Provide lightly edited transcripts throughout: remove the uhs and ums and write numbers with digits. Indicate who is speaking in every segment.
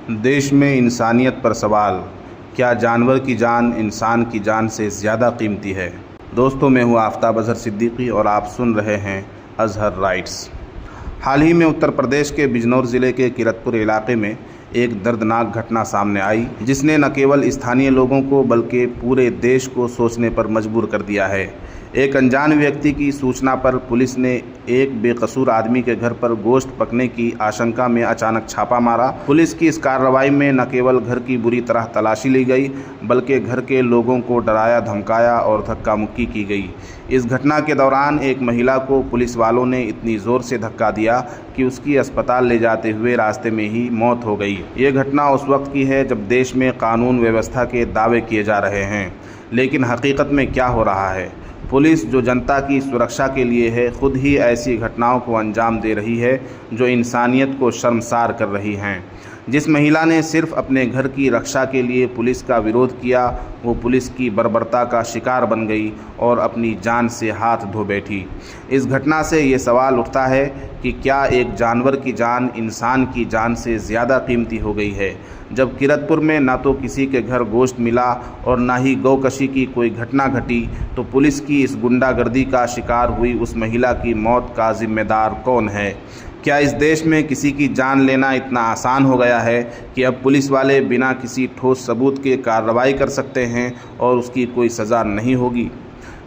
Speaker 1: देश में इंसानियत पर सवाल, क्या जानवर की जान इंसान की जान से ज़्यादा कीमती है। दोस्तों, मैं हूँ आफ्ताब अजहर सिद्दीकी और आप सुन रहे हैं अजहर राइट्स। हाल ही में उत्तर प्रदेश के बिजनौर ज़िले के किरतपुर इलाके में एक दर्दनाक घटना सामने आई, जिसने न केवल स्थानीय लोगों को बल्कि पूरे देश को सोचने पर मजबूर कर दिया है। एक अनजान व्यक्ति की सूचना पर पुलिस ने एक बेकसूर आदमी के घर पर गोश्त पकने की आशंका में अचानक छापा मारा। पुलिस की इस कार्रवाई में न केवल घर की बुरी तरह तलाशी ली गई, बल्कि घर के लोगों को डराया धमकाया और धक्का मुक्की की गई। इस घटना के दौरान एक महिला को पुलिस वालों ने इतनी ज़ोर से धक्का दिया कि उसकी अस्पताल ले जाते हुए रास्ते में ही मौत हो गई। ये घटना उस वक्त की है जब देश में कानून व्यवस्था के दावे किए जा रहे हैं, लेकिन हकीकत में क्या हो रहा है। पुलिस जो जनता की सुरक्षा के लिए है, खुद ही ऐसी घटनाओं को अंजाम दे रही है जो इंसानियत को शर्मसार कर रही हैं। जिस महिला ने सिर्फ अपने घर की रक्षा के लिए पुलिस का विरोध किया, वो पुलिस की बर्बरता का शिकार बन गई और अपनी जान से हाथ धो बैठी। इस घटना से ये सवाल उठता है कि क्या एक जानवर की जान इंसान की जान से ज़्यादा कीमती हो गई है। जब किरतपुर में ना तो किसी के घर गोश्त मिला और ना ही गौकशी की कोई घटना घटी, तो पुलिस की इस गुंडागर्दी का शिकार हुई उस महिला की मौत का जिम्मेदार कौन है। क्या इस देश में किसी की जान लेना इतना आसान हो गया है कि अब पुलिस वाले बिना किसी ठोस सबूत के कार्रवाई कर सकते हैं और उसकी कोई सज़ा नहीं होगी।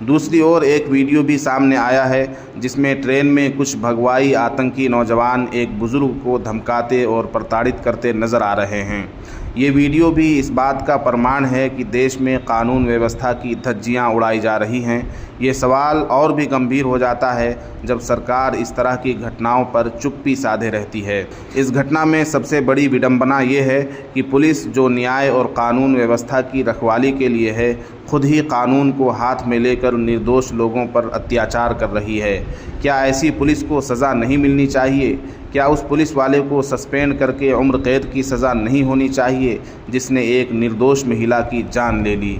Speaker 1: दूसरी ओर एक वीडियो भी सामने आया है जिसमें ट्रेन में कुछ भगवाई आतंकी नौजवान एक बुज़ुर्ग को धमकाते और प्रताड़ित करते नज़र आ रहे हैं। ये वीडियो भी इस बात का प्रमाण है कि देश में कानून व्यवस्था की धज्जियां उड़ाई जा रही हैं। ये सवाल और भी गंभीर हो जाता है जब सरकार इस तरह की घटनाओं पर चुप्पी साधे रहती है। इस घटना में सबसे बड़ी विडंबना ये है कि पुलिस जो न्याय और कानून व्यवस्था की रखवाली के लिए है, खुद ही कानून को हाथ में लेकर निर्दोष लोगों पर अत्याचार कर रही है। क्या ऐसी पुलिस को सज़ा नहीं मिलनी चाहिए? क्या उस पुलिस वाले को सस्पेंड करके उम्र कैद की सज़ा नहीं होनी चाहिए जिसने एक निर्दोष महिला की जान ले ली?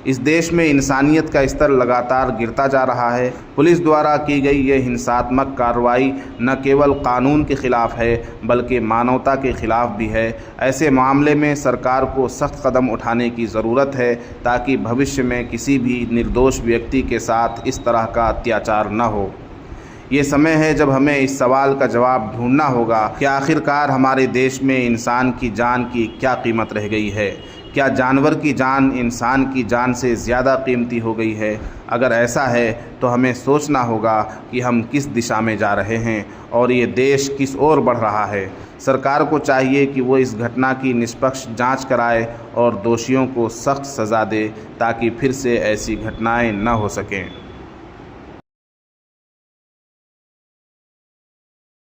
Speaker 1: इस देश में इंसानियत का स्तर लगातार गिरता जा रहा है। पुलिस द्वारा की गई ये हिंसात्मक कार्रवाई न केवल कानून के खिलाफ है, बल्कि मानवता के खिलाफ भी है। ऐसे मामले में सरकार को सख्त कदम उठाने की ज़रूरत है ताकि भविष्य में किसी भी निर्दोष व्यक्ति के साथ इस तरह का अत्याचार न हो। ये समय है जब हमें इस सवाल का जवाब ढूंढना होगा कि आखिरकार हमारे देश में इंसान की जान की क्या कीमत रह गई है। क्या जानवर की जान इंसान की जान से ज़्यादा कीमती हो गई है? अगर ऐसा है तो हमें सोचना होगा कि हम किस दिशा में जा रहे हैं और ये देश किस ओर बढ़ रहा है। सरकार को चाहिए कि वो इस घटना की निष्पक्ष जांच कराए और दोषियों को सख्त सज़ा दे ताकि फिर से ऐसी घटनाएं न हो सकें।